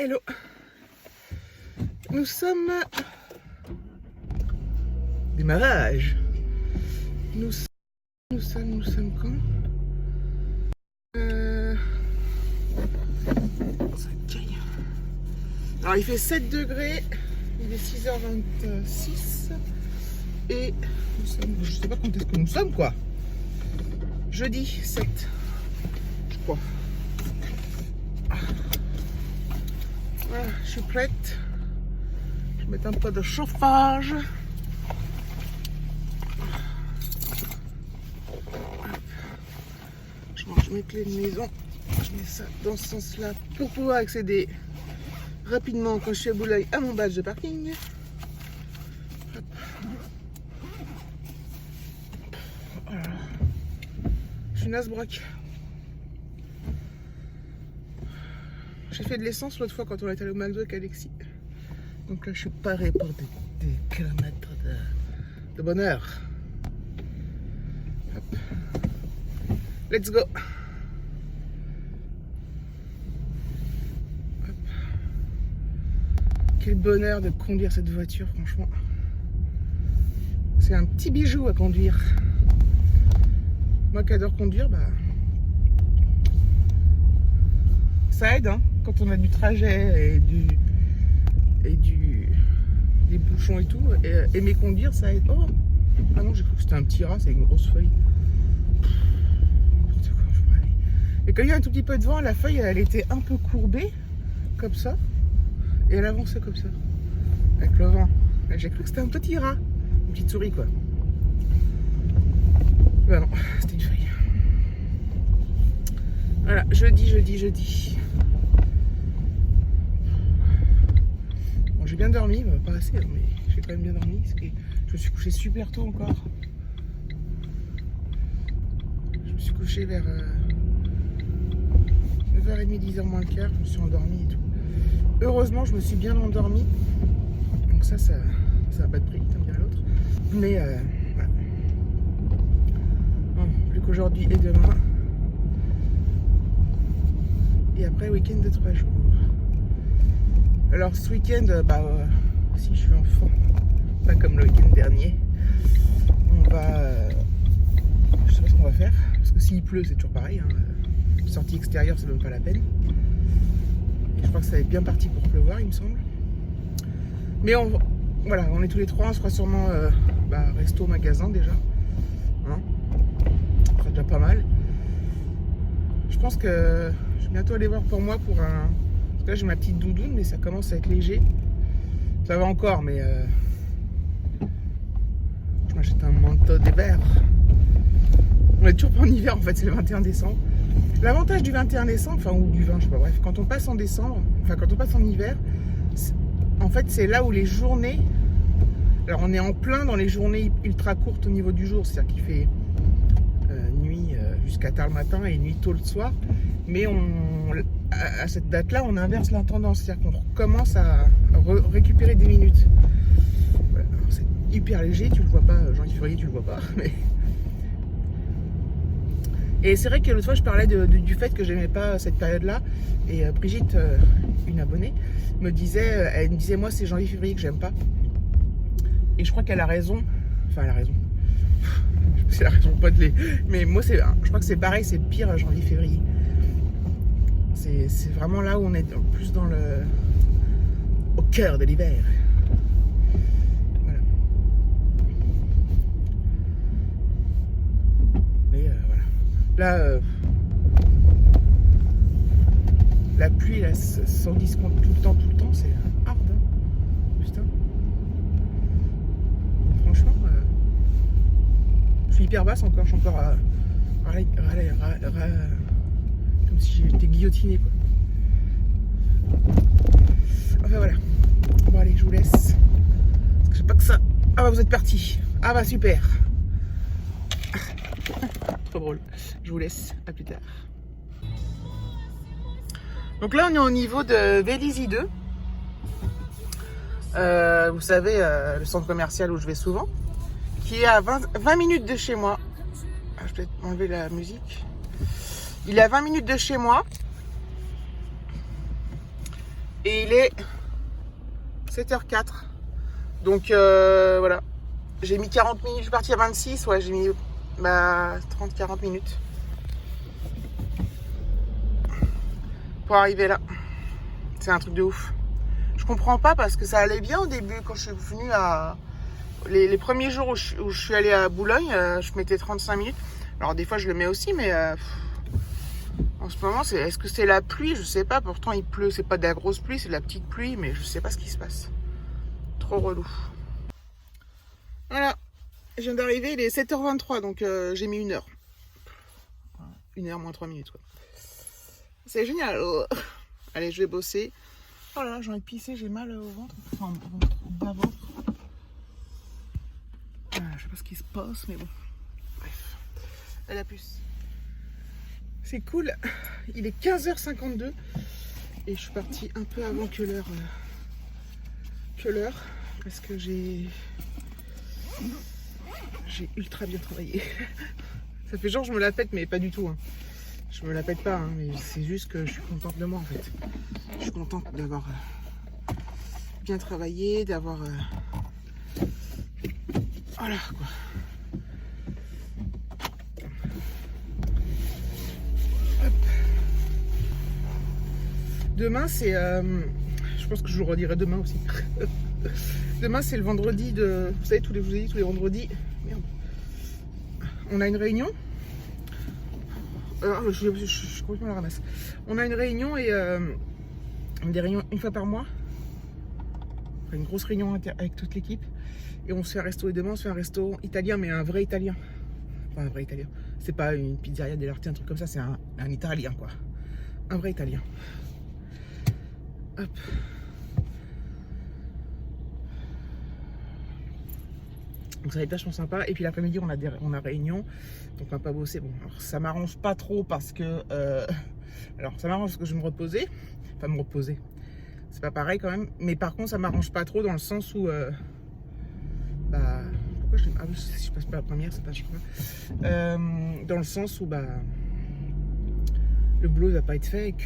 Hello. Nous sommes... Démarrage. Nous sommes quand Alors il fait 7 degrés, il est 6h26 et nous sommes, je sais pas quand est-ce que nous sommes quoi. Jeudi 7, je crois. Voilà, je suis prête. Je vais mettre un peu de chauffage. Je range mes clés de maison. Je mets ça dans ce sens-là pour pouvoir accéder rapidement quand je suis à Boulogne à mon badge de parking. Hop. Voilà. Je suis Nasbrock. J'ai fait de l'essence l'autre fois quand on était allé au McDo avec Alexis. Donc là je suis paré pour des kilomètres de bonheur. Hop. Let's go. Hop. Quel bonheur de conduire cette voiture, franchement. C'est un petit bijou à conduire. Moi qui adore conduire, bah ça aide hein, quand on a du trajet et des bouchons et tout. Et aimer conduire, ça aide. Oh, ah non, j'ai cru que c'était un petit rat, c'est une grosse feuille. Et quand il y a un tout petit peu de vent, la feuille elle était un peu courbée, comme ça, et elle avançait comme ça, avec le vent. J'ai cru que c'était un petit rat, une petite souris quoi. Ben non, c'était une feuille. Voilà, jeudi. Bon, j'ai bien dormi, pas assez, mais j'ai quand même bien dormi, parce que je me suis couché super tôt encore. Je me suis couché vers 9h30, 10h moins le quart, je me suis endormi et tout. Heureusement, je me suis bien endormi. Donc ça n'a pas de prix, comme dirait l'autre. Mais voilà. Bon, plus qu'aujourd'hui et demain. Et après, week-end de 3 jours. Alors ce week-end, si je suis en forme, pas comme le week-end dernier, on va... je sais pas ce qu'on va faire, parce que s'il pleut, c'est toujours pareil. Hein. Sortie extérieure, ça donne pas la peine. Et je crois que ça va être bien parti pour pleuvoir, il me semble. Mais voilà, on est tous les trois, on sera sûrement resto, magasin déjà. Hein, ça sera déjà pas mal. Je pense que je vais bientôt aller voir pour moi pour un... Parce que là j'ai ma petite doudoune, mais ça commence à être léger. Ça va encore, mais je m'achète un manteau d'hiver. On est toujours pas en hiver en fait, c'est le 21 décembre. L'avantage du 21 décembre, enfin ou du 20, je sais pas, bref, quand on passe en décembre, enfin quand on passe en hiver, en fait c'est là où les journées, alors on est en plein dans les journées ultra courtes au niveau du jour, c'est-à-dire qu'il fait nuit jusqu'à tard le matin et nuit tôt le soir, mais à cette date-là on inverse la tendance, c'est-à-dire qu'on commence à récupérer des minutes. Voilà. C'est hyper léger, tu le vois pas, Jean-Yves Furier tu le vois pas, mais... Et c'est vrai que l'autre fois je parlais du fait que j'aimais pas cette période-là, et Brigitte, une abonnée, elle me disait moi c'est janvier février que j'aime pas. Et je crois qu'elle a raison, enfin elle a raison, c'est la raison pas de les... Mais moi je crois que c'est pareil, c'est pire janvier février. C'est vraiment là où on est plus au cœur de l'hiver. Voilà. Mais voilà. Là, la pluie, là, sans discompte tout le temps, c'est hard. Hein. Putain. Franchement, je suis hyper basse encore, je suis encore comme si j'étais guillotiné, quoi. Enfin voilà. Bon allez, je vous laisse. Parce que j'ai pas que ça. Ah bah vous êtes partis. Ah bah super. Trop drôle. Je vous laisse, à plus tard. Donc là on est au niveau de Vélizy 2. Vous savez, le centre commercial où je vais souvent, qui est à 20 minutes de chez moi. Ah, je vais peut-être enlever la musique. Il est à 20 minutes de chez moi. Et il est 7h04. Donc voilà. J'ai mis 40 minutes, je suis partie à 26. Ouais, j'ai mis 30-40 minutes pour arriver là. C'est un truc de ouf. Je comprends pas parce que ça allait bien au début quand je suis venue à... Les premiers jours où je suis allée à Boulogne, je mettais 35 minutes. Alors des fois je le mets aussi, mais en ce moment, est-ce que c'est la pluie? Je sais pas. Pourtant il pleut, c'est pas de la grosse pluie, c'est de la petite pluie, mais je sais pas ce qui se passe. Trop relou. Voilà, je viens d'arriver, il est 7h23, donc j'ai mis 1 heure. 1h moins 3 minutes, quoi. C'est génial. Allez, je vais bosser. Oh là là, j'ai envie de pisser, j'ai mal au ventre. Enfin, au bas-ventre. Je sais pas ce qui se passe, mais bon. Bref. À la puce. C'est cool. Il est 15h52. Et je suis partie un peu avant que l'heure. Parce que j'ai ultra bien travaillé. Ça fait genre je me la pète, mais pas du tout. Hein. Je me la pète pas, hein, mais c'est juste que je suis contente de moi en fait. Je suis contente d'avoir bien travaillé, d'avoir... Voilà quoi. Hop. Demain c'est... je pense que je vous le redirai demain aussi. Demain c'est le vendredi de... Vous savez, je vous ai dit, tous les vendredis... Merde. On a une réunion. Je suis complètement à la ramasse. On a une réunion et... des réunions une fois par mois. Enfin, une grosse réunion avec toute l'équipe. Et on se fait un resto. Et demain on se fait un resto italien, mais un vrai italien. Enfin un vrai italien. C'est pas une pizzeria dell'arte, un truc comme ça, c'est un italien quoi. Un vrai italien. Hop. Donc ça va être vachement sympa. Et puis l'après-midi on a réunion. Donc on va pas bosser. Bon, alors ça m'arrange pas trop parce que... alors ça m'arrange parce que je vais me reposer. Enfin me reposer. C'est pas pareil quand même. Mais par contre ça m'arrange pas trop dans le sens où... pourquoi je... Ah oui, si je passe pas la première, c'est pas je crois. Dans le sens où le boulot va pas être fait. Et que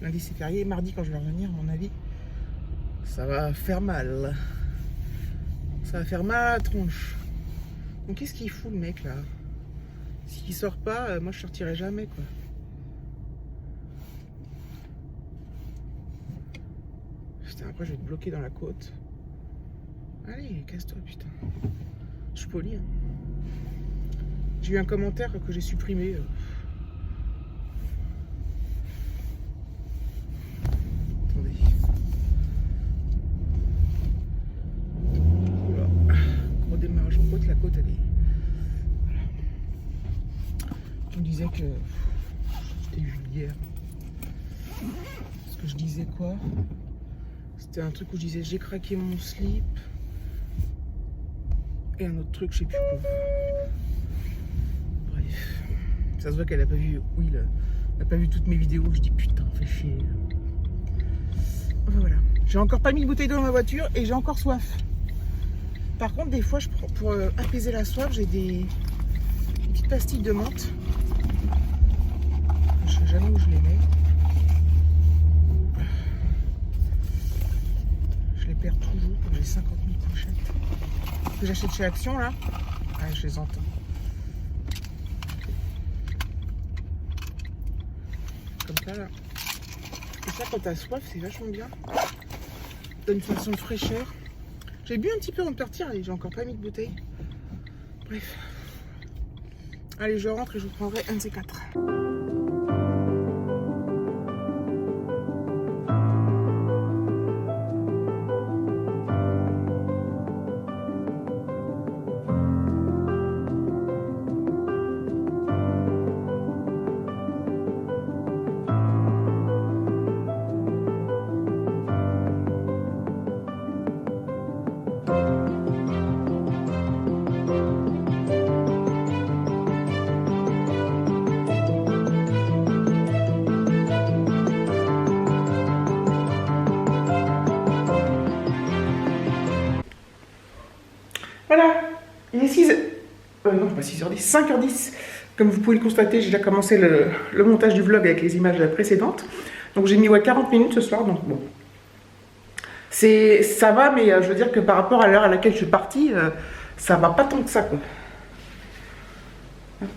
lundi c'est férié. Mardi quand je vais revenir, à mon avis, ça va faire mal. Ça va faire mal à la tronche. Donc qu'est-ce qu'il fout le mec là? S'il sort pas, moi je sortirai jamais quoi. Putain, après je vais te bloquer dans la côte. Allez, casse-toi putain. Je suis poli. Hein. J'ai eu un commentaire que j'ai supprimé. Attendez. Oula. Gros démarrage en côte, la côte elle est... Voilà. Je me disais que... C'était hier. Parce que je disais quoi? C'était un truc où je disais j'ai craqué mon slip. Et un autre truc, je sais plus quoi. Bref. Ça se voit qu'elle a pas vu. Oui, elle a pas vu toutes mes vidéos. Je dis putain, fais chier. Enfin voilà. J'ai encore pas mis de bouteille d'eau dans ma voiture et j'ai encore soif. Par contre, des fois, je prends pour apaiser la soif, j'ai des petites pastilles de menthe. Je sais jamais où je les mets. Je les perds toujours quand j'ai 50 000 pochettes. Que j'achète chez Action là. Ah, je les entends. Comme ça là. Et ça, quand t'as soif, c'est vachement bien. Ça donne une sensation de fraîcheur. J'ai bu un petit peu avant de partir et j'ai encore pas mis de bouteille. Bref. Allez, je rentre et je vous prendrai un de ces 4. Voilà, il est 6h... non, pas 6h10, 5h10. Comme vous pouvez le constater, j'ai déjà commencé le montage du vlog avec les images précédentes. Donc j'ai mis 40 minutes ce soir, donc bon, Ça va, mais je veux dire que par rapport à l'heure à laquelle je suis partie, ça va pas tant que ça, quoi. Hop.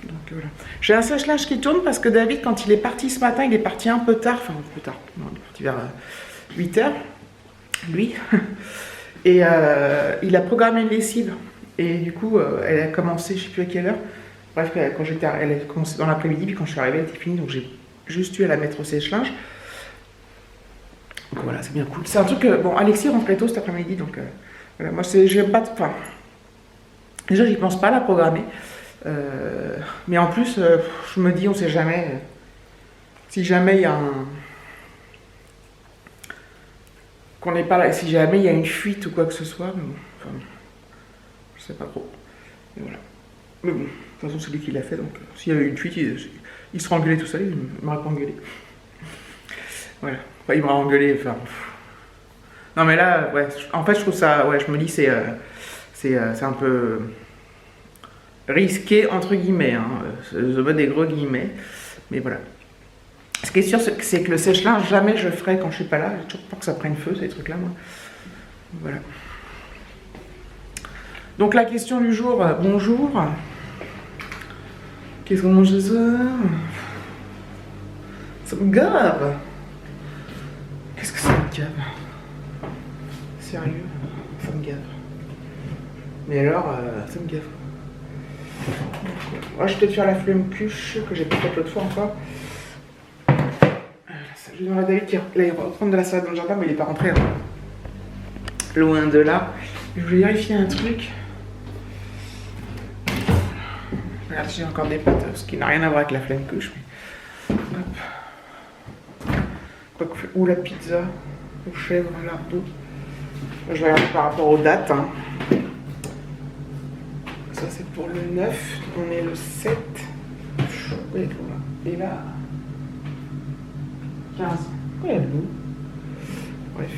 Donc voilà. J'ai un sèche-linge qui tourne parce que David, quand il est parti ce matin, il est parti un peu tard, enfin un peu tard, non, il est parti vers 8 h, lui, et il a programmé une lessive, et du coup, elle a commencé, je sais plus à quelle heure, bref, quand elle a commencé dans l'après-midi, puis quand je suis arrivée, elle était finie, donc j'ai juste eu à la mettre au sèche-linge. Donc voilà, c'est bien cool. C'est un truc que, bon, Alexis rentrait tôt cet après-midi, donc voilà, moi, j'aime pas, enfin, déjà, j'y pense pas à la programmer. Mais en plus, je me dis, on sait jamais, si jamais il y a qu'on n'est pas là, si jamais il y a une fuite ou quoi que ce soit, mais bon, enfin, je sais pas trop. Et voilà. Mais bon, de toute façon, c'est lui qui l'a fait, donc s'il y avait une fuite, il sera engueulé tout seul, il m'aurait pas engueulé. Voilà. Enfin, il m'aurait engueulé, enfin. Non, mais là, ouais, en fait, je trouve ça, ouais, je me dis, c'est un peu risqué entre guillemets, hein. Je mets des gros guillemets, mais voilà. Ce qui est sûr, c'est que le sèche-linge, jamais je le ferai quand je suis pas là. J'ai toujours peur que ça prenne feu, ces trucs-là, moi. Voilà. Donc la question du jour, bonjour. Qu'est-ce qu'on mange ce soir? Ça me gave. Qu'est-ce que ça me gave? Sérieux, ça me gave. Mais alors, ça me gave. Ouais, je vais peut-être faire la flemme cuche que j'ai pas faite l'autre fois encore. Je vais demander à David qu'il aille reprendre de la salade dans le jardin, mais il n'est pas rentré. Hein. Loin de là. Je voulais vérifier un truc. Regarde, j'ai encore des pâtes, ce qui n'a rien à voir avec la flemme cuche. Mais... Hop. Ou la pizza, aux chèvres, lardons. Je vais regarder par rapport aux dates. Hein. Ça, c'est pour le 9. On est le 7. Et là... 15. Pourquoi il y a de l'eau? Bref.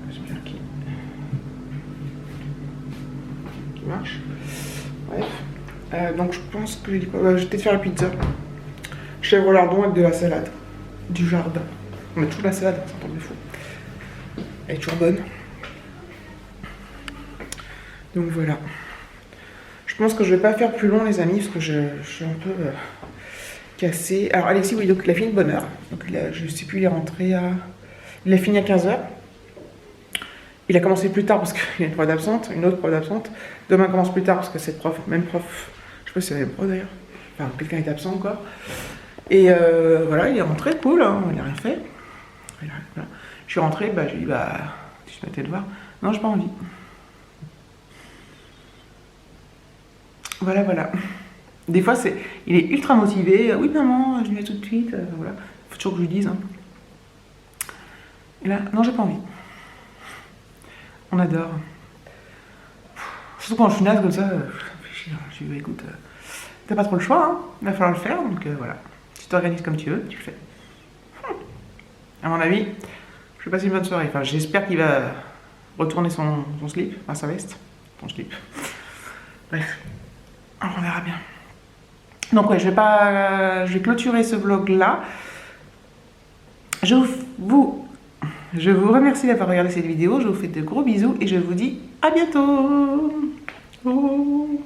J'espère qu'il marche. Bref. Donc je pense que j'ai dit quoi? Je vais peut-être faire la pizza. Chèvre lardon avec de la salade. Du jardin. On met toujours la salade, ça tombe de fou. Elle est toujours bonne. Donc voilà. Je pense que je vais pas faire plus long les amis, parce que je suis un peu... cassé. Alors Alexis, oui, donc il a fini de bonne heure. Donc je sais plus, il est rentré à... Il a fini à 15 h. Il a commencé plus tard parce qu'il y a une prof d'absente, une autre prof d'absente. Demain commence plus tard parce que cette prof, même prof, je sais pas si c'est la même prof d'ailleurs. Enfin, quelqu'un est absent encore. Et voilà, il est rentré, cool, hein, il n'a rien fait. Voilà. Je suis rentré, bah, j'ai dit, bah, si je mettais le voir. Non, j'ai pas envie. Voilà, voilà. Des fois, il est ultra motivé. Oui, maman, je viens tout de suite. Voilà. Faut toujours que je lui dise. Hein. Et là, non, j'ai pas envie. On adore. Surtout quand je suis naze comme ça, je dis, écoute, t'as pas trop le choix, hein. Il va falloir le faire. Donc voilà. Tu t'organises comme tu veux, tu le fais. À mon avis, je vais passer une bonne soirée. Enfin, j'espère qu'il va retourner son slip, enfin sa veste. Son slip. Bref. Alors, on verra bien. Donc ouais, je vais clôturer ce vlog là. Je vous remercie d'avoir regardé cette vidéo. Je vous fais de gros bisous et je vous dis à bientôt. Oh.